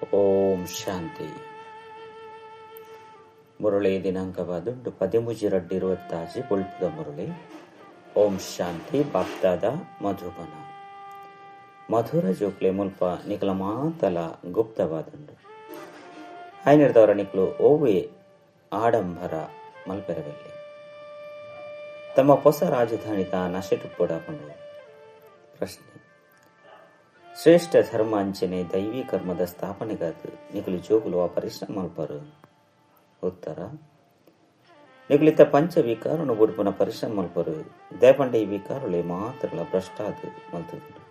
ಓಂ ಶಾಂತಿ. ಮುರಳಿ ದಿನಾಂಕವಾದುಂಡು 13/2/26 ಪುಲ್ಪದ ಮುರಳಿ. ಓಂ ಶಾಂತಿ. ಬಾಪ್ದಾದ ಮಧುಬನ ಮಧುರ ಜೋಕ್ಲೆ ಮುಲ್ಪ ನಿಕಲ ಮಾತಲ ಗುಪ್ತವಾದುಂಡು. ಆಯ್ನಿಡ್ದವರ ನಿಕ್ಲು ಓವೆ ಆಡಂಬರ ಮಲ್ಪೆರವೆಲ್ಲಿ ತಮ್ಮ ಹೊಸ ರಾಜಧಾನಿ ತಾ ನಶೆಟುಪ್ಪಡಾಕೊಂಡು. ಪ್ರಶ್ನೆ: ಶ್ರೇಷ್ಠ ಧರ್ಮ ಅಂಚನೆ ದೈವಿ ಕರ್ಮದ ಸ್ಥಾಪನೆಗಾದ ನಿಕಲು ಜೋಗುಲು ಆ ಪರಿಶ್ರಮ ಮಲ್ಪರು. ಉತ್ತರ: ನಿಕಲಿತ ಪಂಚ ವಿಕಾರನು ಬುಡ್ಪುನ ಪರಿಶ್ರಮ ಮಲ್ಪರು. ದೇಪಂಡ ಈ ವಿಕಾರಳೆ ಮಾತ್ರಲ ಭ್ರಷ್ಟಾದ ಮಲ್ತುಂಡು.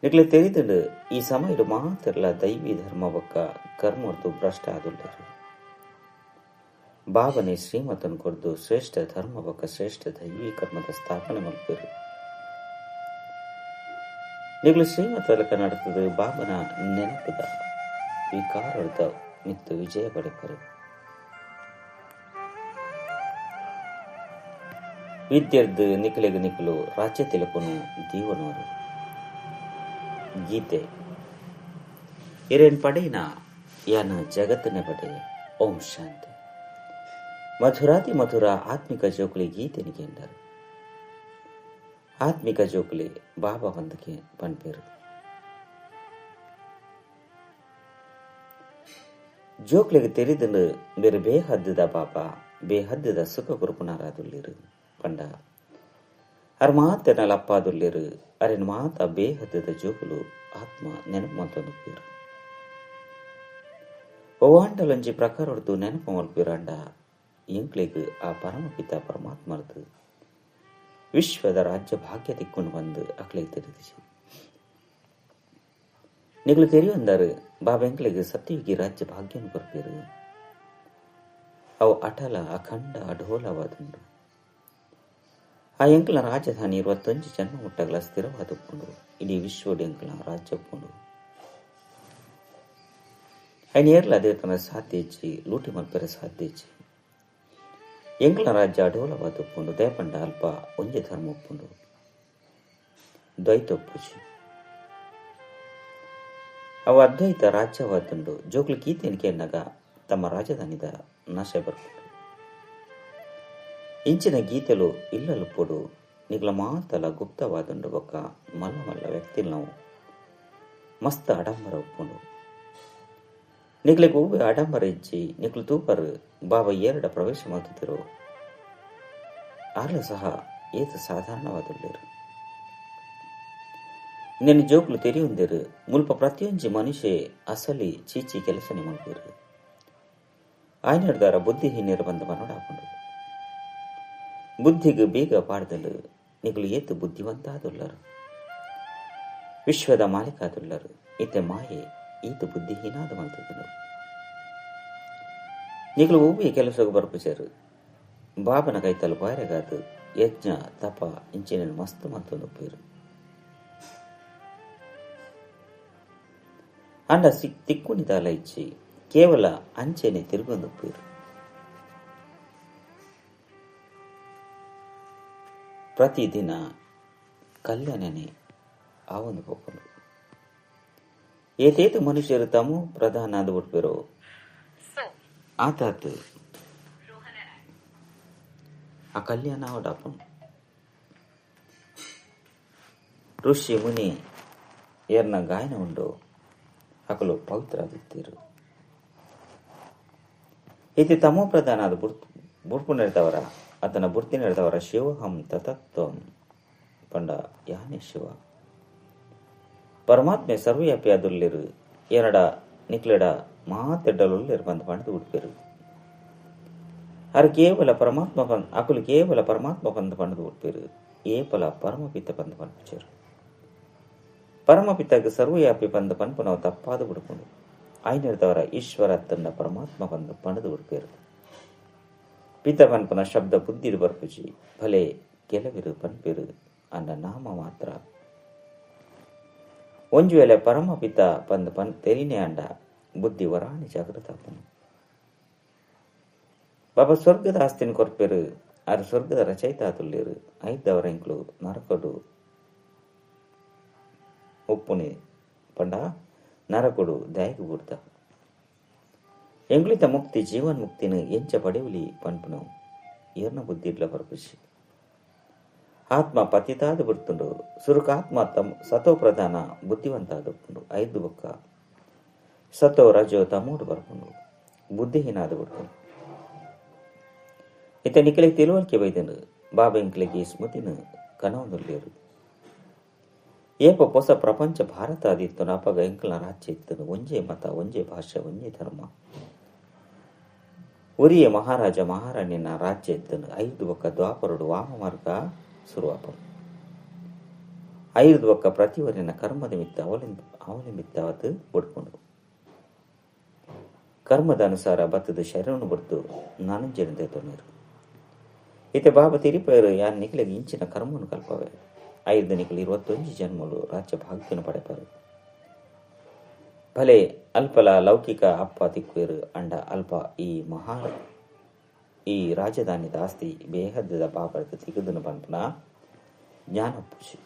ನಿಕಲು ತೆರಿದುಂಡು ಈ ಸಮಯಲು ಮಾತ್ರಲ ದೈವಿ ಧರ್ಮ ಬೊಕ್ಕ ಕರ್ಮರ್ದು ಭ್ರಷ್ಟ ಆದುಳ್ಳರು. ಬಾಬನೆ ಶ್ರೀಮತನ್ ಕೊರ್ದು ಶ್ರೇಷ್ಠ ಧರ್ಮ ಬೊಕ್ಕ ಶ್ರೇಷ್ಠ ದೈವಿ ಕರ್ಮದ ಸ್ಥಾಪನೆ ಮಲ್ಪರು. ನಿಗಲು ಶ್ರೀಮತಲಕ ನಡೆತದ ಬಾಬನ ನೆನಪದ ವಿಕಾರದ ಮಿತ್ತು ವಿಜಯ ಪಡೆಪರು. ವಿದ್ಯಾರ್ಥಿ ನಿಖಲಿಗೆ ನಿಖಲು ರಾಜ್ಯ ತಿಲಕನು ದೀವನವರು. ಗೀತೆ: ಇರೇನ್ ಪಡೆಯಿನ ಯಾನ ಜಗತ್ತನೆ ಪಡೆ. ಓಂ ಶಾಂತಿ. ಮಧುರಾತಿ ಮಧುರ ಆತ್ಮಿಕ ಜೋಕುಲಿ ಗೀತೆ ನಿಗೆಂಡರು. ಆತ್ಮಿಕ ಜೋಕುಲಿ ಬಾಬಾ ಬಂದಕ್ಕೆ ಪನ್ಪೇರು. ಜೋಕ್ಲಿಗೆ ತೆರಿದನು ಬೇರೆ ಬೇಹದ್ದದ ಬಾಬಾ ಬೇಹದ್ದದ ಸುಖ ಕುರುಪುನಾರಾದುಲ್ಲಿರು ಪಂಡ ಅರ್ ಮಾತೆನಲ್ ಅಪ್ಪಾದುಲ್ಲಿರು. ಅರೆನ್ ಮಾತ ಬೇಹದ್ದದ ಜೋಕುಲು ಆತ್ಮ ನೆನಪು ಮಲ್ತೊಂದು ಪೇರು. ಒವಾಂಡಲೊಂಜಿ ಪ್ರಕಾರ ಹೊಡೆದು ನೆನಪು ಮಲ್ಪಿರಂಡ ಎಂಕ್ಲಿಗೆ ಆ ಪರಮಪಿತ ಪರಮಾತ್ಮರದು ವಿಶ್ವದ ರಾಜ್ಯ ಭಾಗ್ಯ ತಿಕ್ಕೊಂಡು ಬಂದು ಅಕ್ಲಿಗೆ ತೆರೆದಿಸಿ ನಿಗಲು ತೆರೆಯೊಂದರು. ಬಾಬಾ ಎಂಕ್ಲಿಗೆ ಸತ್ಯಯುಗಿ ರಾಜ್ಯ ಭಾಗ್ಯನ ಕೊರ್ಪೇರು. ಅವು ಅಟಲ ಅಖಂಡ ಅಢೋಲವಾದುಂಡು. ಆ ಎಂಕ್ಲ ರಾಜಧಾನಿ 21 ಜನ್ಮ ಮುಟ್ಟಗಲ ಸ್ಥಿರವಾದುಕೊಂಡು ಇಡೀ ವಿಶ್ವದ ಎಂಕ್ಲ ರಾಜ್ಯ ಒಪ್ಕೊಂಡು ಐನೇರ್ಲ ಅದೇ ತನ್ನ ಸಾಧ್ಯ ಇಚ್ಚಿ ಲೂಟಿ ಮಲ್ಪೆರ ಸಾಧ್ಯ ಇಚ್ಚಿ ಎಂಕ್ಲ ರಾಜ್ಯ ಅಢೋಲವಾದ ಒಪ್ಪುಂಡು. ದೇಪಂಡ ಅಲ್ಪ ಒಂಜೆ ಧರ್ಮ ಒಪ್ಪುಂಡು ದ್ವೈತ ಒಪ್ಪುಜಿ. ಅವು ಅದ್ವೈತ ರಾಜ್ಯವಾದುಂಡು. ಜೋಕ್ಲು ಗೀತೆನಿಕೆ ಎನ್ನಗ ತಮ್ಮ ರಾಜಧಾನಿದ ನಾಶ ಬರ್ಕೊಂಡು ಇಂಚಿನ ಗೀತೆಲು ಇಲ್ಲಲು ಪೊಡು ನಿಗ್ಲ ಮಾತಲ ಗುಪ್ತವಾದುಂಡು ಬೊಕ್ಕ ಮಲ್ಲ ಮಲ್ಲ ವ್ಯಕ್ತಿಲ್ ನಾವು ಮಸ್ತ್ ಆಡಂಬರ ಒಪ್ಪುಂಡು. ನಿಗ್ಲಿಗೆ ಹೂವೆ ಆಡಂಬರ ಇಜ್ಜಿ ನಿಗ್ಲು ತೂಪರು ಬಾಬಾ ಏರಡ ಪ್ರವೇಶ ಮಾಡ್ತಿದ್ರು. ಆರ್ಲ ಸಹ ಏತು ಸಾಧಾರಣವಾದುಳ್ಳರು. ಇನ್ನೇನು ಜೋಕ್ಲು ತೆರೆಯೊಂದಿರು ಮುಲ್ಪ ಪ್ರತಿಯೊಂಜಿ ಮನುಷ್ಯ ಅಸಲಿ ಚೀಚಿ ಕೆಲಸನೆ ಮಲ್ಪೇರು. ಆಯ್ನಡ್ದಾರ ಬುದ್ಧಿಹೀನರು ಬಂದ ಮನೋಡಾಕೊಂಡು ಬುದ್ಧಿಗೆ ಬೇಗ ಪಾಡ್ದಲು ನಿಗಲು ಏತು ಬುದ್ಧಿವಂತ ಆದುಳ್ಳರು. ವಿಶ್ವದ ಮಾಲೀಕ ಆದುಳ್ಳರು. ಇತ್ತೆ ಮಾಯೆ ಈತ ಬುದ್ಧಿಹೀನಾದ ಮಲ್ತಿದ್ದನು. ನಿಗಲು ಹೂವಿಯ ಕೆಲಸಕ್ಕೆ ಬರ್ಪುಜರು. ಬಾಬನ ಕೈತಲು ಬಾರೆಗಾದು ಯಜ್ಞ ತಪ ಇಂಚಿನ ಮಸ್ತ್ ಮತ್ತೊಂದು ಪೇರು ಅಂಡ ತಿಕ್ಕುಣಿದಾಲ ಇಚ್ಚಿ ಕೇವಲ ಅಂಚೆನೆ ತಿರುಗೊಂದು ಪೇರು. ಪ್ರತಿದಿನ ಕಲ್ಯಾಣನೆ ಆ ಒಂದು ಹೋಗಲು ಏತೇತು ಮನುಷ್ಯರು ತಮು ಪ್ರಧಾನ ಅಂದು ಬಿಟ್ಬಿರೋ ಆತಾತು ಆ ಕಲ್ಯಾಣ ಅವಡಪ್ಪು ಋಷಿ ಮುನಿ ಏರ್ನ ಗಾಯನ ಉಂಡು ಅಕಲು ಪವಿತ್ರ ಆದಿತ್ತೀರು. ಇದು ತಮೋ ಪ್ರಧಾನ ಅದು ಬುಡ್ಪು ನಡೆದವರ ಆತನ ಬುರ್ತಿ ನಡೆದವರ ಶಿವಹಂ ತತತ್ವಂ ಪಂಡ ಯಾನೆ ಶಿವ ಪರಮಾತ್ಮೆ ಸರ್ವವ್ಯಾಪಿ ಅದುಲ್ಲಿರು. ಎರಡ ನಿಕ್ಲೆಡ ಮಾತೆಡ್ಡಲುಲ್ಲಿರು ಬಂದು ಪಂಡು ಉಡ್ಪೇರು. ಅರು ಕೇವಲ ಪರಮಾತ್ಮ ಅಕುಲು ಕೇವಲ ಪರಮಾತ್ಮ ಬಂದು ಪಂಡು ಉಡ್ಪೇರು. ಏಪಲ ಪರಮಪಿತ ಬಂದು ಪಂಪಿಚರು. ಪರಮಪಿತಗೆ ಸರ್ವವ್ಯಾಪಿ ಬಂದು ಪಂಪು ನಾವು ತಪ್ಪಾದ ಬಿಡ್ಕೊಂಡು ಆಯ್ನಿಡ್ದವರ ಈಶ್ವರ ತನ್ನ ಪರಮಾತ್ಮ ಬಂದು ಪಣದು ಉಡ್ಪೇರು. ಪಿತ ಪನ್ಪನ ಶಬ್ದ ಬುದ್ಧಿರು ಬರ್ಪುಜಿ ಭಲೆ ಕೆಲವಿರು ಪನ್ಪೇರು ಅಂಡ ನಾಮ ಮಾತ್ರ. ಒಂಜು ವೇಳೆ ಪರಮಪಿತ ಬಂದು ಪನ್ ತೆರಿನೆ ಅಂಡ ಬುದ್ಧಿ ವರಾಣಿ ಜಾಗೃತ ಪನು. ಬಾಬಾ ಸ್ವರ್ಗದ ಆಸ್ತಿನ ಕೊರ್ಪೇರು. ಆರು ಸ್ವರ್ಗದ ರಚಯಿತ ಆತುಳ್ಳೇರು. ಐದವರ ಇಂಕ್ಲು ನರಕಡು ಒಪ್ಪುನೆ ಪಂಡ ನರಕೊಡು ದಯಗು ಬುಡ್ದ ಎಂಗ್ಲಿತ ಮುಕ್ತಿ ಜೀವನ್ ಮುಕ್ತಿನ ಎಂಚ ಪಡೆವಲಿ ಪನ್ಪುನು ಏರ್ನ ಬುದ್ಧಿಡ್ಲ ಬರ್ಪುಷಿ ಆತ್ಮ ಪತಿತಾದ ಬಿಡ್ತುಂಡು ಸುರುಕಾತ್ಮ ಸತೋ ಪ್ರಧಾನ ಬುದ್ಧಿವಂತಾದ ಬಿಡ್ತುಂಡು ಐದು ಬೊಕ್ಕ ಸತೋ ರಜೋ ತಮೋಡು ಬರ್ಪುಂಡು ಬುದ್ಧಿಹೀನಾದ ಬಿಡ್ತುಂಡು ಇತ ನಿಕಲಿಗೆ ತಿಳುವಳಿಕೆ ಬೈದನು ಬಾಬಾ ಎಂಕ್ಲಿಗೆ ಸ್ಮೃತಿನ ಕನವೊಂದುಲ್ಲೇರು ಏಪ ಹೊಸ ಪ್ರಪಂಚ ಭಾರತ ಆದಿತ್ತು ನಾಪಗ ಎಂಕಲ್ನ ರಾಜ್ಯ ಇತ್ತನು ಒಂಜೇ ಮತ ಒಂಜೇ ಭಾಷೆ ಒಂಜೇ ಧರ್ಮ ಉರಿಯ ಮಹಾರಾಜ ಮಹಾರಾಣಿನ ರಾಜ್ಯ ಇತ್ತನು ಐದು ಬೊಕ್ಕ ದ್ವಾಪರುಡು ವಾಮ ಮಾರ್ಗ ಶುರುವಾಪ ಐದು ಬೊಕ್ಕ ಪ್ರತಿವರಿನ ಕರ್ಮದ ಮಿತ್ತ ಅವಲಂಬಿತವಾದ ಬಿಡ್ಕೊಂಡು ಕರ್ಮದ ಅನುಸಾರ ಬತ್ತದ ಶರಣು ಬಿಡ್ತು ನಾನಂಜನದ ತೊಂದರು ಇತ್ತೆ ಬಾಬಾ ತಿರಿಪೇರು ಯಾನ್ ನಿಖಿಲಿಗೆ ಇಂಚಿನ ಕರ್ಮನು ಕಲ್ಪವೆ ಐದು ನಿಖಿಲು 21 ಜನ್ಮಲು ರಾಜ್ಯ ಭಾಗ್ಯನು ಪಡೆಪರು ಭಲೆ ಅಲ್ಪಲ ಲೌಕಿಕ ಅಪ್ಪ ತಿಕ್ಕುವೇರು ಅಂಡ ಅಲ್ಪ ಈ ರಾಜಧಾನಿದ ಆಸ್ತಿ ಬೇಹದ್ದದ ಬಾಬರದ ತಿಗುದನು ಪಂಪನ ಜ್ಞಾನ ಪುಷಿ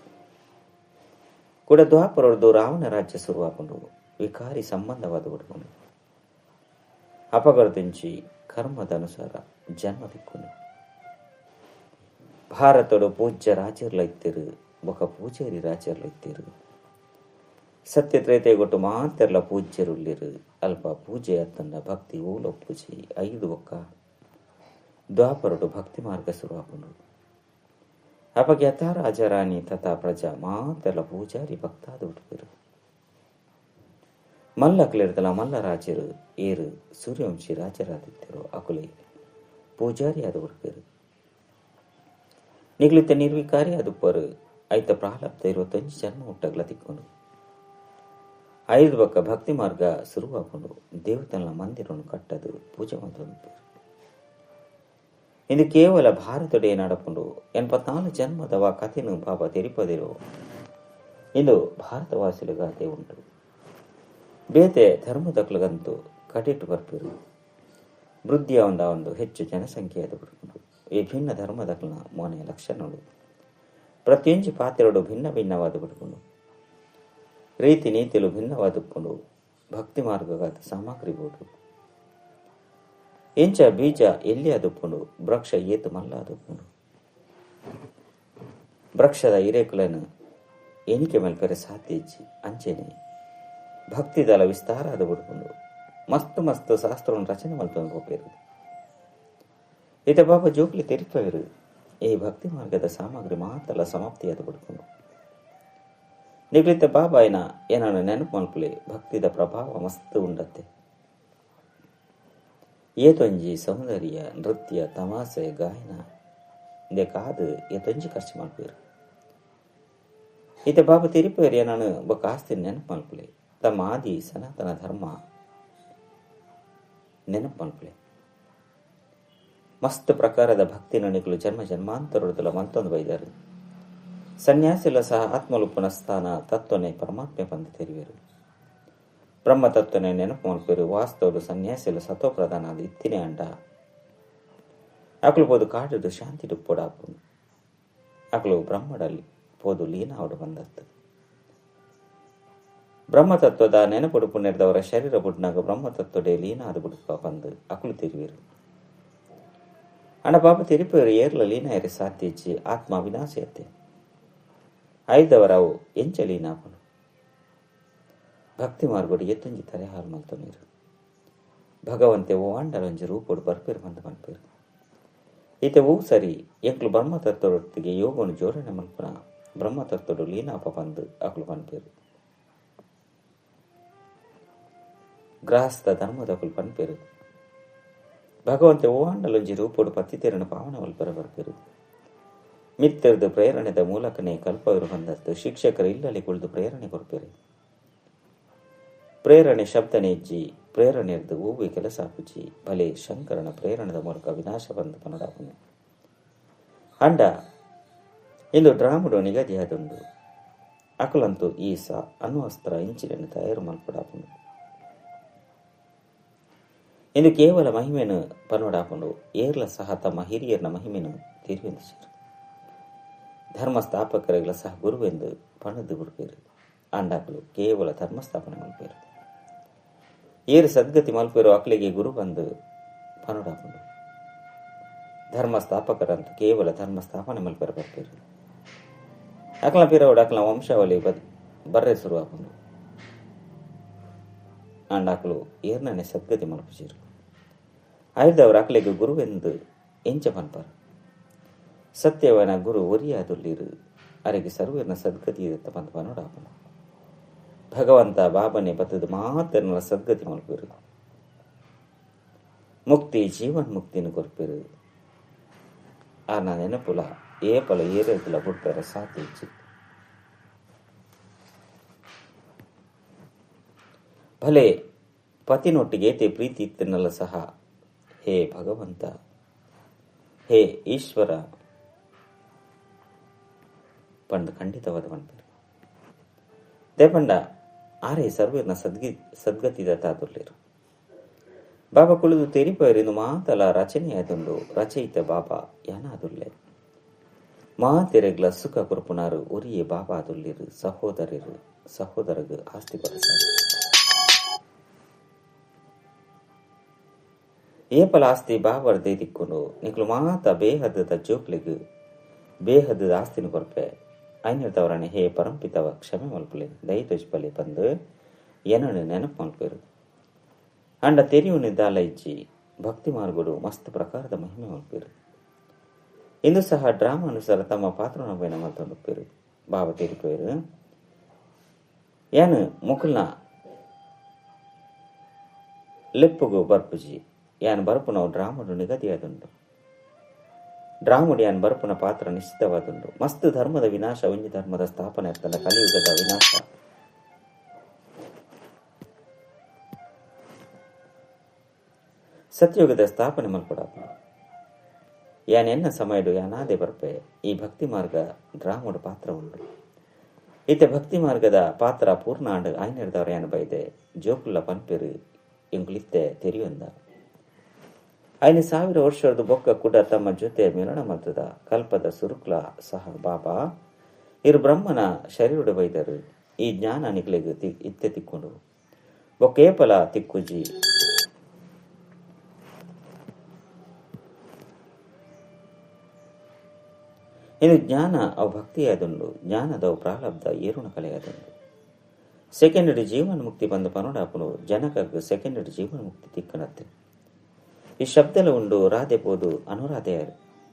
ಕೂಡ ದ್ವಾಪರದು ರಾವಣ ರಾಜ್ಯ ಶುರುವಾಕೊಂಡು ವಿಕಾರಿ ಸಂಬಂಧವಾದ ಬಿಡ್ಕೊಂಡು ಅಪಗರದಿಂಚಿ ಕರ್ಮದ ಅನುಸಾರ ಜನ್ಮ ತಿಕ್ಕೊಂಡು ಭಾರತಡು ಪೂಜ್ಯ ರಾಜರ್ಲ ಇತ್ತಿರು ಬೊಕ ಪೂಜಾರಿ ರಾಜರ್ಲ ಇತ್ತಿರು ಸತ್ಯ ತ್ರೇತೆಗೊಟ್ಟು ಮಾತೆರ್ಲ ಪೂಜ್ಯರುಲ್ಲಿರು ಅಲ್ಪ ಪೂಜೆ ಅತ್ತಂಡ ಭಕ್ತಿ ಊಲ ಪೂಜೆ ಐದು ಬೊಕ್ಕ ದ್ವಾಪರಡು ಭಕ್ತಿ ಮಾರ್ಗ ಶುರುವಾಕೊಂಡು ಅಪಗೆ ಯಥಾ ರಾಜರಾಣಿ ತಥಾ ಪ್ರಜಾ ಮಾತೆರ್ಲ ಪೂಜಾರಿ ಭಕ್ತಾದ ಬಿಡ್ತಿರು ಮಲ್ಲಕ್ಲಿರ್ದಲ ಮಲ್ಲ ರಾಜರು ಏರು ಸೂರ್ಯವಂಶಿ ರಾಜರಾದಿದ್ದರು ಅಕುಲೆ ಪೂಜಾರಿ ಆದ ಬಿಡ್ತಿರು ನಿಗ್ಲಿತ ನಿರ್ವಿಕಾರಿ ಅದುಪ್ಪರು ಐತ ಪ್ರಾಲಬ್ಧ 21 ಜನ್ಮ ಹುಟ್ಟಗ್ಲ ತಿಕ್ಕೊಂಡು ಐದು ಬೊಕ್ಕ ಭಕ್ತಿ ಮಾರ್ಗ ಶುರುವಾಕೊಂಡು ದೇವತನ ಮಂದಿರವನ್ನು ಕಟ್ಟದು ಪೂಜೆ ಮಂತ್ರ ಇಂದು ಕೇವಲ ಭಾರತಡೆ ನಡಕೊಂಡು 84 ಜನ್ಮದವ ಕಥೆನು ಬಾಬಾ ತೆರಿಪದಿರೋ ಇಂದು ಭಾರತವಾಸಿಲಗಾತೆ ಉಂಟು ಬೇತೆ ಧರ್ಮದಕ್ಲಗಂತೂ ಕಟಿಟ್ಟು ಬರ್ಪಿರು ವೃದ್ಧಿಯ ಒಂದು ಹೆಚ್ಚು ಜನಸಂಖ್ಯೆಯಾದ ಬಿಡ್ಕೊಂಡು ವಿಭಿನ್ನ ಧರ್ಮದಕ್ಲನ ಮೋನೆ ಲಕ್ಷಣಗಳು ಪ್ರತಿಯೊಂದು ಪಾತ್ರೆಗಳು ಭಿನ್ನ ಭಿನ್ನವಾದ ಬಿಡ್ಕೊಂಡು ರೀತಿ ನೀತಿಲು ಭಿನ್ನವಾದುಕೊಂಡು ಭಕ್ತಿ ಮಾರ್ಗಗಾದ ಸಾಮಗ್ರಿ ಬೋಡು ಎಂಚ ಬೀಜ ಎಲ್ಲಿ ಅದುಕೊಂಡು ವೃಕ್ಷ ಏತು ಮಲ್ಲ ಅದುಕೊಂಡು ವೃಕ್ಷದ ಹಿರೇಕುಲನು ಎಣಿಕೆ ಮೇಲ್ಪೆರೆ ಸಾಧ್ಯ ಇಜ್ಜಿ ಅಂಚೆನೆ ಭಕ್ತಿದಲ ವಿಸ್ತಾರ ಅದು ಬಿಡ್ಕೊಂಡು ಮಸ್ತ್ ಶಾಸ್ತ್ರವನ್ನು ರಚನೆ ಮಲ್ತೊಂದು ಹೋಗ್ಬೇಕು ಇತ ಬಾಬಾ ಜೋಕ್ಲಿ ತೆರಿಪವರು ಈ ಭಕ್ತಿ ಮಾರ್ಗದ ಸಾಮಗ್ರಿ ಮಾತಲ್ಲ ಸಮಾಪ್ತಿಯಾದ ಬಿಡ್ಕೊಂಡು ನಿಗ್ಲಿತ ಬಾಬಾ ಏನನ್ನು ನೆನಪು ಮಲ್ಪಲೆ ಭಕ್ತಿದ ಪ್ರಭಾವ ಮಸ್ತ್ ಉಂಡತ್ತೆ ಏತೊಂಜಿ ಸೌಂದರ್ಯ ನೃತ್ಯ ತಮಾಸೆ ಗಾಯನ ಇಂದೆ ಕಾದು ಏತೊಂಜಿ ಖರ್ಚು ಮಲ್ಪೇರು ಇತ ಬಾಬಾ ತಿರುಪೇರು ಏನನ್ನು ಬೊಕ್ಕ ಆಸ್ತಿ ನೆನಪು ಮಲ್ಪಲೆ ತಮ್ಮ ಆದಿ ಸನಾತನ ಧರ್ಮ ನೆನಪು ಮಲ್ಪಲೆ ಮಸ್ತ್ ಪ್ರಕಾರದ ಭಕ್ತಿ ನಣಿಗಳು ಜನ್ಮ ಜನ್ಮಾಂತರದಲ್ಲ ಮಂತೊಂದು ಬೈದರು ಸನ್ಯಾಸಿಲ ಸಹ ಆತ್ಮಲುಪನ ಸ್ಥಾನ ತತ್ವನೆ ಪರಮಾತ್ಮೆ ಬಂದು ತೆರಿವೇರು ಬ್ರಹ್ಮ ತತ್ವನೆ ನೆನಪು ಮಲ್ಪೇರು ವಾಸ್ತವಡು ಸನ್ಯಾಸಿಲ ಸತೋ ಪ್ರಧಾನ ಅದು ಇತ್ತಿನೇ ಅಂಡ ಅಕಲು ಪೋದು ಕಾಡುದು ಶಾಂತಿ ಡುಪ್ಪೊಡಾಪು ಅಕಲು ಬ್ರಹ್ಮಡಲ್ಲಿ ಪೋದು ಲೀನಾವಡು ಬಂದತ್ತು ಬ್ರಹ್ಮತತ್ವದ ನೆನಪುಡುಪು ನೆರೆದವರ ಶರೀರ ಬುಡ್ನಾಗ ಬ್ರಹ್ಮತತ್ವಡೆ ಲೀನಾದ ಬುಡುಪ ಬಂದು ಅಕಲು ತಿರುವಿರು ಅಣ್ಣ ಪಾಪ ತಿರುಪೇರು ಏರ್ಲ ಲೀನ ಎರೆ ಸಾತ್ಯಚ್ಚಿ ಆತ್ಮ ವಿನಾಶಯತ್ತೆ ಐದವರವು ಎಂಚ ಲೀನಾಪನು ಭಕ್ತಿ ಮಾರ್ಗೋಡು ಎತ್ತೊಂಜಿ ತಲೆ ಹಾಲು ಮಲ್ತೊನೀರು ಭಗವಂತೆ ಓ ಅಂಡಲೊಂಜಿ ರೂಪೋಡು ಬರ್ಪೇರು ಬಂದು ಮಲ್ಪೇರು ಈತೆ ಹೂ ಸರಿ ಎಂಕ್ಲು ಬ್ರಹ್ಮತತ್ವದೊಟ್ಟಿಗೆ ಯೋಗನು ಜೋಡಣೆ ಮಲ್ಪನ ಬ್ರಹ್ಮತತ್ವಡು ಲೀನಾಪ ಬಂದು ಅಕ್ಲು ಪನ್ಪೇರು ಗೃಹಸ್ಥ ಧರ್ಮದಕುಲು ಪನ್ಪೇರು ಭಗವಂತೆ ಓ ಅಂಡಲೊಂಜಿ ರೂಪೋಡು ಪತ್ತಿತೇರನ ಪಾವನ ವಲ್ಪರ ಬರ್ಪೇರು ಮಿತ್ತರದು ಪ್ರೇರಣೆದ ಮೂಲಕನೇ ಕಲ್ಪವರು ಬಂದದ್ದು ಶಿಕ್ಷಕರು ಇಲ್ಲಲ್ಲಿ ಕುಳಿದು ಪ್ರೇರಣೆ ಕೊಡ್ಪೇರು ಪ್ರೇರಣೆ ಶಬ್ದನೆ ಇಜ್ಜಿ ಪ್ರೇರಣೆ ಇರ್ದು ಹೂವಿ ಕೆಲಸ ಪುಜಿ ಭಲೆ ಶಂಕರನ ಪ್ರೇರಣದ ಮೂಲಕ ವಿನಾಶ ಬಂದು ಪನಡಾಪನೆ ಅಂಡ ಇಂದು ಡ್ರಾಮುಡು ನಿಗದಿಯಾದುಂಡು ಅಕಲಂತೂ ಈ ಅಣ್ವಸ್ತ್ರ ಇಂಚಿನ ತಯಾರು ಮಲ್ಪಡಾಪನು ಇಂದು ಕೇವಲ ಮಹಿಮೆಯನ್ನು ಪನೋಡಾಪನು ಏರ್ಲ ಸಹ ತಮ್ಮ ಹಿರಿಯರ್ನ ಮಹಿಮೆಯನ್ನು ತಿರುವೆಂದಿಸಿರು ಧರ್ಮ ಸ್ಥಾಪಕರಿಗಳ ಸಹ ಗುರುವೆಂದು ಪಣದು ಬಿಡ್ಪೇರು ಅಂಡಾಕಲು ಕೇವಲ ಧರ್ಮಸ್ಥಾಪನೆ ಮಲ್ಪೇರು ಏರು ಸದ್ಗತಿ ಮಲ್ಪೇರು ಅಕ್ಲಿಗೆ ಗುರು ಬಂದು ಪನುಡಾಪುಂಡು. ಧರ್ಮ ಸ್ಥಾಪಕರಂತ ಕೇವಲ ಧರ್ಮ ಸ್ಥಾಪನೆ ಮಲ್ಪೇರ ಬರ್ಪೇರು. ಅಕ್ಲ ಪಿರವುಡು ಅಕ್ಲ ವಂಶಾವಳಿ ಬರ್ರೆ ಶುರು ಆಪುಂಡು. ಅಂಡ್ ಅಕ್ಲು ಏರ್ನನೆ ಸದ್ಗತಿ ಮಲ್ಪುಜಿರು. ಆಯ್ದವರು ಅಕ್ಲಿಗೆ ಗುರುವೆಂದು ಎಂಚ ಪನ್ಪಾರ. ಸತ್ಯವನ ಗುರು ಒರಿಯಾದುಲ್ಲಿರು ಅರೆಗೆ ಸರ್ವೇರ್ನ ಸದ್ಗತಿ ಇದತ್ತ ಪಂತ ಪನುಡಾಪುಂಡು. ಭಗವಂತ ಬಾಬನೆ ಬತ್ತದ ಮಾತರ್ನ ಸದ್ಗತಿ ಮಲ್ಪೇರು. ಮುಕ್ತಿ ಜೀವನ್ ಮುಕ್ತಿನ ಕೊರ್ಪೇರು. ಆನ ನೆನಪುಲ ಏಪಲ ಏರೆದುಲ ಬುಡ್ಪೇರ ಸಾತಿಚ್ಚಿ. ಭಲೆ ಪತಿನೊಟ್ಟಿಗೆ ಏತೆ ಪ್ರೀತಿ ಇತ್ತನಲ್ಲ ಸಹ ಹೇ ಭಗವಂತ, ಹೇ ಈಶ್ವರ ಪಂಡ ಖಂಡಿತವಾದ ಪಂಪೇರು. ದೇಪಂಡ ಆರೇ ಸರ್ವೇರ್ನ ಸದ್ಗತಿದ ತಾದುರ್ಲೇರು. ಬಾಬಾ ಕುಳಿದು ತೆರಿಪೇರಿಂದು ಮಾತಲ ರಚನೆಯಾದುಂಡು ರಚಯಿತ ಬಾಬಾ ಯಾನಾದುಲ್ಲೆ. ಮಾತೆರೆಗ್ಲ ಸುಖ ಕುರುಪುನಾರು ಒರಿಯೇ ಬಾಬಾ ಆದುಲ್ಲಿರು. ಸಹೋದರಗು ಆಸ್ತಿ ಬರಸ ಏಪಲ ಆಸ್ತಿ ಬಾಬರ್ದೇ ತಿಕ್ಕೊಂಡು ನಿಕ್ಲು ಮಾತ ಬೇಹದ್ದದ ಜೋಕ್ಲಿಗು ಬೇಹದ್ದದ ಆಸ್ತಿನ ಕೊರ್ಪೆ ಐನಿರ್ತವರನೆ ಹೇ ಪರಂಪಿತವ ಕ್ಷಮೆ ಮಲ್ಪಲೆ ದಯತೋಜ್ಪಲೆ ಬಂದು ಏನನ್ನು ನೆನಪು ಮಲ್ಪೇರು. ಅಂಡ ತೆರಿಯುನಿದ್ದಾಲ ಇಜ್ಜಿ ಭಕ್ತಿ ಮಾರ್ಗುಡು ಮಸ್ತ್ ಪ್ರಕಾರದ ಮಹಿಮೆ ಮಲ್ಪೇರು. ಇಂದು ಸಹ ಡ್ರಾಮಾ ಅನುಸಾರ ತಮ್ಮ ಪಾತ್ರನೊಬ್ಬನ ಮಲ್ತೊಂಡುಪ್ಪೇರು. ಬಾಬಾ ತೆರಿಪೇರು ಏನು ಮುಕುಲ್ನ ಲೆಪ್ಪುಗು ಬರ್ಪುಜಿ ಯಾನ್ ಬರ್ಪುನ ಡ್ರಾಮಡು ನಿಗದಿಯಾದುಂಡು. ಡ್ರಾಮುಡು ಯಾನ್ ಬರ್ಪುನ ಪಾತ್ರ ನಿಶ್ಚಿತವಾದುಂಡು. ಮಸ್ತ್ ಧರ್ಮದ ವಿನಾಶ ಒಂಜಿ ಧರ್ಮದ ಸ್ಥಾಪನೆ ಇರ್ತದ. ಕಲಿಯುಗದ ವಿನಾಶ ಸತ್ಯಯುಗದ ಸ್ಥಾಪನೆ ಮಲ್ಪಡಾಪ. ಯಾನ್ ಎನ್ನ ಸಮಯಡು ಯಾನಾದೆ ಬರ್ಪೆ ಈ ಭಕ್ತಿ ಮಾರ್ಗ ಡ್ರಾಮುಡು ಪಾತ್ರ ಉಂಡು. ಈತೆ ಭಕ್ತಿ ಮಾರ್ಗದ ಪಾತ್ರ ಪೂರ್ಣಾಂಡು ಆಯ್ನಿರ್ದವ್ರ ಯಾನ್ ಬೈದೆ ಜೋಕುಲ್ಲ ಪನ್ಪೇರು ಎಂಗ್ಲಿತ್ತೆ ತೆರಿಯೊಂದ. ಐನು 1000 ವರ್ಷದ ಬೊಕ್ಕ ಕೂಡ ತಮ್ಮ ಜೊತೆ ಮಿಲನ ಮಲ್ತದ ಕಲ್ಪದ ಸುರುಕ್ಲ ಸಹ ಬಾಬಾ ಇರು ಬ್ರಹ್ಮನ ಶರೀರುಡು ಬೈದರು. ಈ ಜ್ಞಾನ ನಿಗ್ಲೆಗೆ ಇತ್ತೆ ತಿಕ್ಕೊಂಡು ಬೊಕ್ಕೇಪಲ ತಿಕ್ಕುಜಿ ಇನ್ನು ಜ್ಞಾನ ಅವು ಭಕ್ತಿಯಾದುಂಡು. ಜ್ಞಾನದವು ಪ್ರಾರಬ್ಧ ಏರುಣ ಕಲೆಯಾದುಂಡು. ಸೆಕೆಂಡರಿ ಜೀವನ ಮುಕ್ತಿ ಬಂದು ಪನುಡಾಪುನು ಜನಕಗ್ ಸೆಕೆಂಡರಿ ಜೀವನ ಮುಕ್ತಿ ತಿಕ್ಕನತ್ತೆ. ಈ ಶಬ್ದಲ ಉಂಡು ರಾಧೆ ಪೋದು ಅನುರಾಧೆ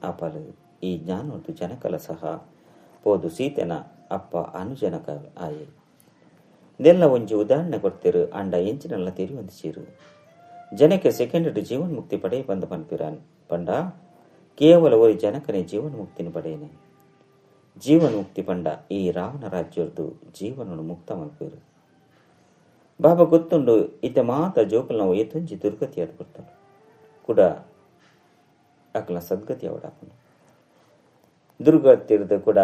ಆಪಲು ಈ ಜ್ಞಾನ ಉಂಟು ಜನಕಲ ಸಹ ಪೋದು ಸೀತೆನ ಅಪ್ಪ ಅನುಜನಕ ಆಯೆ. ಇದೆಲ್ಲ ಒಂಜಿ ಉದಾಹರಣೆ ಕೊಡ್ತಿರು ಅಂಡ ಎಂಚಿನೆಲ್ಲ ತೆರಿಯೊಂದಿಸಿರು. ಜನಕ್ಕೆ ಸೆಕೆಂಡರಿ ಜೀವನ ಮುಕ್ತಿ ಪಡೆಯ ಬಂದ ಪನ್ಪಿರಾನ್ ಪಂಡ ಕೇವಲ ಒರಿ ಜನಕನೇ ಜೀವನ ಮುಕ್ತಿನ ಪಡೆಯನೆ. ಜೀವನ ಮುಕ್ತಿ ಪಂಡ ಈ ರಾವಣ ರಾಜ್ಯರ್ದು ಜೀವನನು ಮುಕ್ತ ಮಲ್ಪೇರು. ಬಾಬಾ ಗೊತ್ತುಂಡು ಇತ್ತೆ ಮಾತ ಜೋಕಲ್ ನಾವು ಎತ್ತೊಂಜಿ ದುರ್ಗತಿ ಅದು ಕೊಡ್ತಾಳು ಕೂಡ ಅಕ್ಲ ಸದ್ಗತಿ ಅವಡಾಪನು. ದುರ್ಗತಿರ್ದು ಕೂಡ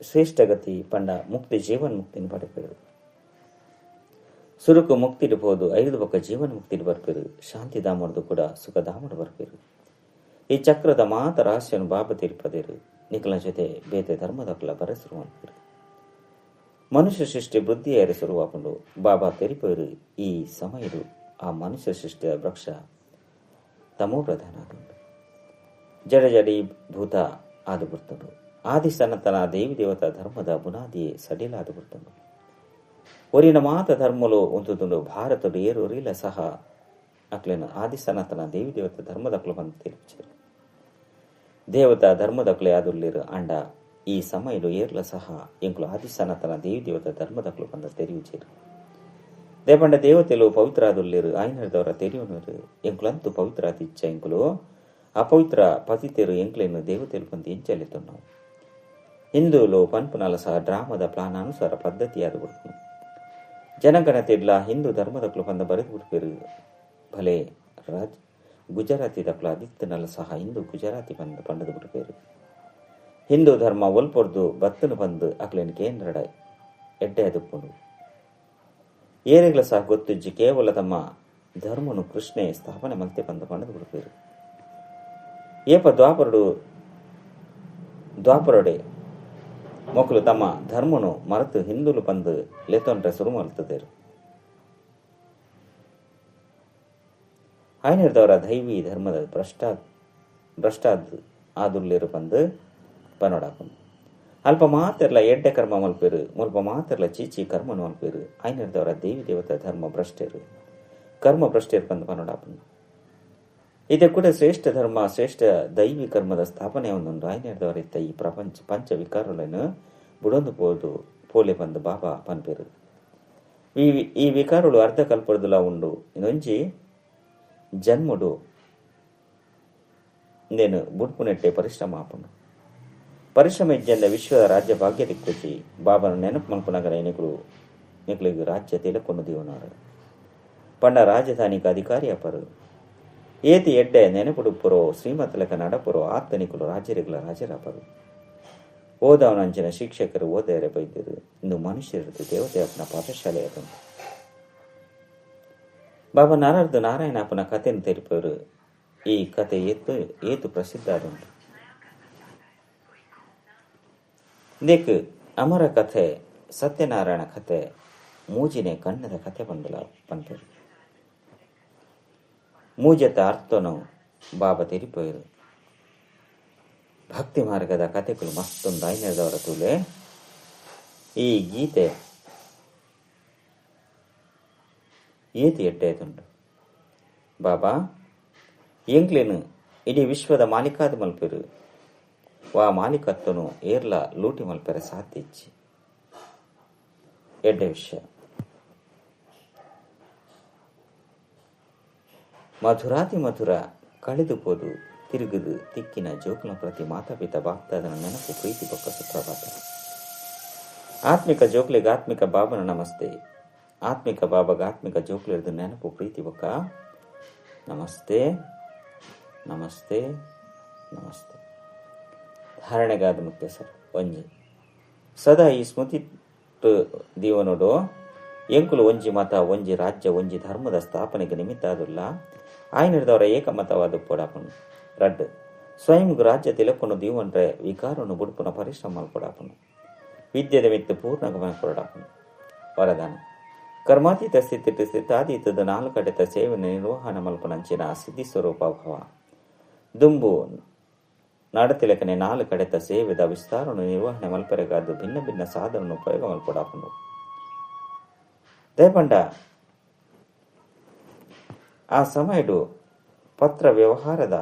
ಶ್ರೇಷ್ಠಗತಿ ಪಂಡ ಮುಕ್ತಿ ಜೀವನ ಮುಕ್ತಿನ ಪಡೆಪೇರು. ಸುರುಕು ಮುಕ್ತಿಡು ಪೋದು 5 ಬೊಕ್ಕ ಜೀವನ ಮುಕ್ತಿಡು ಬರ್ಪೇರು. ಶಾಂತಿಧಾಮರ್ದು ಕೂಡ ಸುಖಧಾಮಡು ಬರ್ಪೇರು. ಈ ಚಕ್ರದ ಮಾತ ರಹಸ್ಯನು ಬಾಬಾ ತಿರುಪದೇರು ನಿಖಲ ಜೊತೆ ಬೇತೆ ಧರ್ಮದಕ್ಲ ಬರೆಸರು ಮಾಡ್ಪೇರು. ಮನುಷ್ಯ ಸೃಷ್ಟಿ ಬುದ್ಧಿಯೇರಿ ಶುರುವಾಕೊಂಡು ಬಾಬಾ ತೆರಿಪೇರು. ಈ ಸಮಯದು ಆ ಮನುಷ್ಯ ಸೃಷ್ಟಿಯ ವೃಕ್ಷ ತಮೋ ಪ್ರಧಾನ ಆದುಂಡು. ಜಡಿ ಭೂತ ಆದು ಬರ್ತುಂಡು. ಆದಿ ಸನಾತನ ದೇವಿ ದೇವತಾ ಧರ್ಮದ ಬುನಾದಿಯೇ ಸಡಿಲಾದು ಬರ್ತುಂಡು. ಒರಿನ ಮಾತ ಧರ್ಮಲು ಒಂದುಂಡು ಭಾರತಡು ಏರೂರಿಲ ಸಹ ಅಕ್ಲೇನು ಆದಿ ಸನಾತನ ದೇವಿ ದೇವತಾ ಧರ್ಮದಕ್ಲು ಬಂದು ತಿಳಿಚೇರು. ದೇವತಾ ಧರ್ಮದಕ್ಲೆ ಆದುಲ್ಲಿರು ಅಂಡ ಈ ಸಮಯಲು ಏರ್ಲ ಸಹ ಎಂಕ್ಲು ಆದಿ ಸನಾತನ ದೇವಿ ದೇವತಾ ಧರ್ಮದಕ್ಲು ಬಂದ ತೆರಿಯುಚೇರು. ದೇಪಂಡ ದೇವತೆಲು ಪವಿತ್ರ ಆದುಲ್ಲಿರು ಆಯ್ನದವರ ತೆರಿಯುನರು ಎಂಕ್ಲಂತೂ ಪವಿತ್ರ ಆತಿಚ್ಚ ಎಂಕ್ಲು ಅಪವಿತ್ರ ಪತಿತೆರು ಎಂಕ್ಲೇನು ದೇವತೆಲು ಬಂದು ಎಂಚಲಿತ್ತು ನಾವು. ಹಿಂದೂಲು ಪನ್ಪುನಲ ಸಹ ಡ್ರಾಮದ ಪ್ಲಾನ್ ಅನುಸಾರ ಪದ್ಧತಿಯಾದ ಬಿಡ್ತು. ಜನಗಣತಿಡ್ಲ ಹಿಂದೂ ಧರ್ಮದಕ್ಲು ಬಂದ ಬರೆದು ಬಿಡ್ಪೇರು. ಭಲೆ ಗುಜರಾತಿ ದಕ್ಲ ಆದಿತ್ಯನಲ್ಲ ಸಹ ಹಿಂದೂ ಗುಜರಾತಿ ಬಂದು ಪಂಡದು ಬಿಡ್ಪೇರು. ಹಿಂದೂ ಧರ್ಮ ಒಲ್ಪೊರ್ದು ಬತ್ತನು ಬಂದು ಅಕ್ಲೇನು ಕೇಂದ್ರಡ ಎಡ್ಡೆ ಅದುಪ್ಪುಂಡು. ಏರಿಗ್ಲ ಸಹ ಗೊತ್ತಿಜ್ಜಿ ಕೇವಲ ತಮ್ಮ ಧರ್ಮನು ಕೃಷ್ಣೆ ಸ್ಥಾಪನೆ ಮಲ್ತೆ ಬಂದು ಪಂಡದು ಬಿಡ್ಪೇರು. ಏಪ ದ್ವಾಪರೊಡೆ ಮೊಕ್ಕಲು ತಮ್ಮ ಧರ್ಮನು ಮರೆತು ಹಿಂದೂಲು ಬಂದು ಲೆತೊಂಡ್ರೆ ಶುರು ಮಲ್ತದೇರು. ಆಯ್ನಿರ್ದವರ ದೈವಿ ಧರ್ಮದ ಭ್ರಷ್ಟಾದ್ ಆದುಲ್ಲಿರು ಬಂದು ಪನೋಡಾಪನು ಅಲ್ಪ ಮಾತಿರ್ಲ ಎಡ್ಡೆ ಕರ್ಮ ಮಲ್ಪೇರು ಮುಲ್ಪ ಮಾತಿರ್ಲ ಚೀಚಿ ಕರ್ಮನು ಮಲ್ಪೇರು ಆಯ್ನಿರ್ದವರ ದೇವಿ ದೇವತಾ ಧರ್ಮ ಭ್ರಷ್ಟೇರು ಕರ್ಮ ಭ್ರಷ್ಟೇರು ಬಂದು ಪನೋಡಾಪನು ಇದೇ ಕೂಡ ಶ್ರೇಷ್ಠ ಧರ್ಮ ಶ್ರೇಷ್ಠ ದೈವಿ ಕರ್ಮದ ಸ್ಥಾಪನೆ ಒಂದೊಂದು ಆಯ್ನಿರ್ದವರಿತ್ತ ಈ ಪ್ರಪಂಚ ಪಂಚ ವಿಕಾರಗಳನ್ನು ಬುಡೊಂದು ಪೋಲೆ ಬಂದು ಬಾಬಾ ಪನ್ಪೇರು ಈ ವಿಕಾರಗಳು ಅರ್ಧ ಕಲ್ಪಡ್ದುಲ ಉಂಡು ಇನ್ನೊಂಜಿ ಜನ್ಮುಡು ಇಂದೇನು ಬುಡ್ಪುನೆಟ್ಟೆ ಪರಿಶ್ರಮ ಆಪುಂಡು ಪರಿಶ್ರಮ ಇಜ್ಜಂದ ವಿಶ್ವದ ರಾಜ್ಯ ಭಾಗ್ಯ ದಿಕ್ಕುಚಿ ಬಾಬನ ನೆನಪು ಮಲ್ಪನಗರ ಎನಿಗಳಿಗೆ ರಾಜ್ಯ ತಿಲಕೊಂಡು ದೀವನಾರ ಪಂಡ ರಾಜಧಾನಿಕ ಅಧಿಕಾರಿ ಅಪರು ಏತಿ ಎಡ್ಡೆ ನೆನಪುಡುಪುರೋ ಶ್ರೀಮತಲಕ ನಡಪುರೋ ಆತ್ತನಿಕುಲು ರಾಜರಿಗಳ ರಾಜರಪರು ಓದವನಂಚಿನ ಶಿಕ್ಷಕರು ಓದೆಯರೆ ಬೈದ್ಯರು ಇಂದು ಮನುಷ್ಯರದು ದೇವತೆ ಅಪ್ಪನ ಪಾಠಶಾಲೆ ಅದಂತು ಬಾಬಾ ನಾರಾಯಣ ಅಪ್ಪನ ಕಥೆಯನ್ನು ತೆರಿಪವರು ಈ ಕತೆ ಏತು ಪ್ರಸಿದ್ಧ ಆದಂತು ದೇಕ್ ಅಮರ ಕಥೆ ಸತ್ಯನಾರಾಯಣ ಕಥೆ ಮೂಜಿನೇ ಕಣ್ಣದ ಕಥೆ ಬಂದಲ ಪಂತರು ಮೂಜತ ಅರ್ಥನು ಬಾಬಾ ತೆರಿಪೋಯರು ಭಕ್ತಿ ಮಾರ್ಗದ ಕಥೆಗಳು ಮತ್ತೊಂದು ಐನದವರ ತುಲೆ ಈ ಗೀತೆ ಏತಿ ಎಡ್ಡೆದುಂಡು ಬಾಬಾ ಎಂಕ್ಲೇನು ಇಡೀ ವಿಶ್ವದ ಮಾಲೀಕಾದ ಮಲ್ಪೆರು ವಾ ಮಾಲೀಕತ್ವನು ಏರ್ಲ ಲೂಟಿ ಮಲ್ಪೆರ ಸಾಧ್ಯ ಇಚ್ಚಿ ಎಡ್ಡೆ ವಿಷಯ ಮಧುರಾತಿ ಮಧುರ ಕಳೆದು ಪೋದು ತಿರುಗುದು ತಿಕ್ಕಿನ ಜೋಕ್ಲ ಪ್ರತಿ ಮಾತಾಪಿತ ಬಾಪ್ತಾದನ ನೆನಪು ಪ್ರೀತಿ ಪಕ್ಕ ಸುಪ್ರಭಾತ ಆತ್ಮಿಕ ಜೋಕ್ಲಿಗೆ ಆತ್ಮಿಕ ಬಾಬನ ನಮಸ್ತೆ ಆತ್ಮಿಕ ಬಾಬಾಗ ಆತ್ಮಿಕ ಜೋಕ್ಲಿರ್ದು ನೆನಪು ಪ್ರೀತಿ ಪಕ್ಕ ನಮಸ್ತೆ ನಮಸ್ತೆ ನಮಸ್ತೆ ಧಾರಣೆಗಾದ ಮುಖ್ಯ ಸರ್ ಒಂಜಿ ಸದಾ ಈ ಸ್ಮೃತಿ ದೀವನೋಡು ಎಂಕುಲು ಒಂಜಿ ಮತ ಒಂಜಿ ರಾಜ್ಯ ಒಂಜಿ ಧರ್ಮದ ಸ್ಥಾಪನೆಗೆ ನಿಮಿತ್ತ ಆದುಲ್ಲ ಆಯ್ನಿಡ್ದವರ ಏಕಮತವಾದ ಪೋಡಾಪನು ರಡ್ ಸ್ವಯಂ ರಾಜ್ಯ ತಿಲಪನು ದೀವನ್ರೆ ವಿಕಾರನು ಬುಡ್ಪುನ ಪರಿಶ್ರಮ ಮಲ್ಪೊಡಾಪನು ವಿದ್ಯೆದ ಮಿತ್ತು ಪೂರ್ಣ ಗಮನ ಕೊಡಾಪನು ವರದಾನ ಕರ್ಮಾತೀತ ಸ್ಥಿತಿ ಸ್ಥಿತಾತೀತದ ನಾಲ್ಕಡೆತ ಸೇವೆ ನಿರ್ವಹಣ ಮಲ್ಪನಂಚಿನ ಸಿದ್ಧಿ ಸ್ವರೂಪ ಭವ ದುಂಬು ನಡತಿಲಕನೆ ನಾಲ್ಕು ಕಡೆತ ಸೇವೆದ ವಿಸ್ತಾರನು ನಿರ್ವಹಣೆ ಮಲ್ಪರೆಗಾದು ಭಿನ್ನ ಭಿನ್ನ ಸಾಧನನು ಉಪಯೋಗ ಮಲ್ಪೊಡಾಪನು ದೇಪಂಡ ಆ ಸಮಯಡು ಪತ್ರ ವ್ಯವಹಾರದ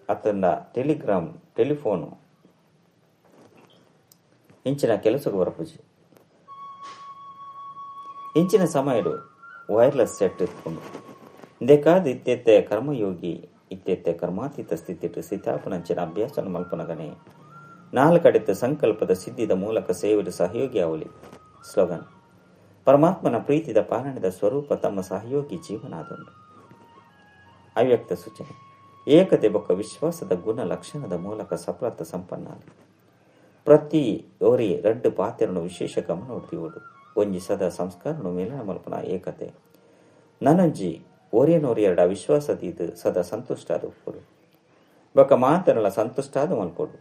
ಅತನ ಟೆಲಿಗ್ರಾಮ್ ಟೆಲಿಫೋನು ಇಂಚಿನ ಕೆಲಸಕ್ಕೆ ಬರಪೂಜಿ ಇಂಚಿನ ಸಮಯಡು ವೈರ್ಲೆಸ್ ಸೆಟ್ ಇಟ್ಕೊಂಡು ಇಂದೇಕಾದ ಇತ್ತೆತ್ತೆ ಕರ್ಮಯೋಗಿ ಇತ್ತೆತ್ತೆ ಕರ್ಮಾತೀತ ಸ್ಥಿತಿಟ್ಟು ಸ್ಥಿತಾಪನಂಚಿನ ಅಭ್ಯಾಸ ಮಲ್ಪನಗನೆ ನಾಲ್ಕಡೆತ್ತ ಸಂಕಲ್ಪದ ಸಿದ್ಧಿದ ಮೂಲಕ ಸೇವೆಡು ಸಹಯೋಗಿ ಅವಲಿ ಸ್ಲೋಗನ್ ಪರಮಾತ್ಮನ ಪ್ರೀತಿದ ಪಾಲನೆದ ಸ್ವರೂಪ ತಮ್ಮ ಸಹಯೋಗಿ ಜೀವನಾದುಂಡು ಅವ್ಯಕ್ತ ಸೂಚನೆ ಏಕತೆ ಬೊಕ್ಕ ವಿಶ್ವಾಸದ ಗುಣ ಲಕ್ಷಣದ ಮೂಲಕ ಸಫಲತ ಸಂಪನ್ನ ಪ್ರತಿ ಓರಿ ರಡ್ಡು ಪಾತ್ರನು ವಿಶೇಷ ಗಮನ ಹೊಡ್ತಿವೋಡು ಒಂಜಿ ಸದಾ ಸಂಸ್ಕಾರನು ಮೇಲನ ಮಲ್ಪನ ಏಕತೆ ನನಂಜಿ ಓರಿಯನೋರಿಯರಡ ವಿಶ್ವಾಸದೀದು ಸದಾ ಸಂತುಷ್ಟಾದ ಉಪ್ಪುಡು ಬೊಕ್ಕ ಮಾತನಲ ಸಂತುಷ್ಟಾದ ಮಲ್ಪೋಡು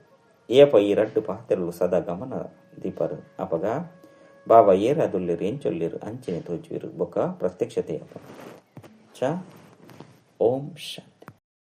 ಏಪ ಈ ರಡ್ಡು ಪಾತ್ರಲು ಸದಾ ಗಮನ ದೀಪರು ಅಪಗ ಬಾಬಾ ಏರಾದುಲ್ಲಿರು ಎಂಚೊಲ್ಲಿರು ಅಂಚಿನ ತೋಜುವಿರು ಬೊಕ್ಕ ಪ್ರತ್ಯಕ್ಷತೆ ಅಪ ಚ ಓಂ ಶಾಂತಿ.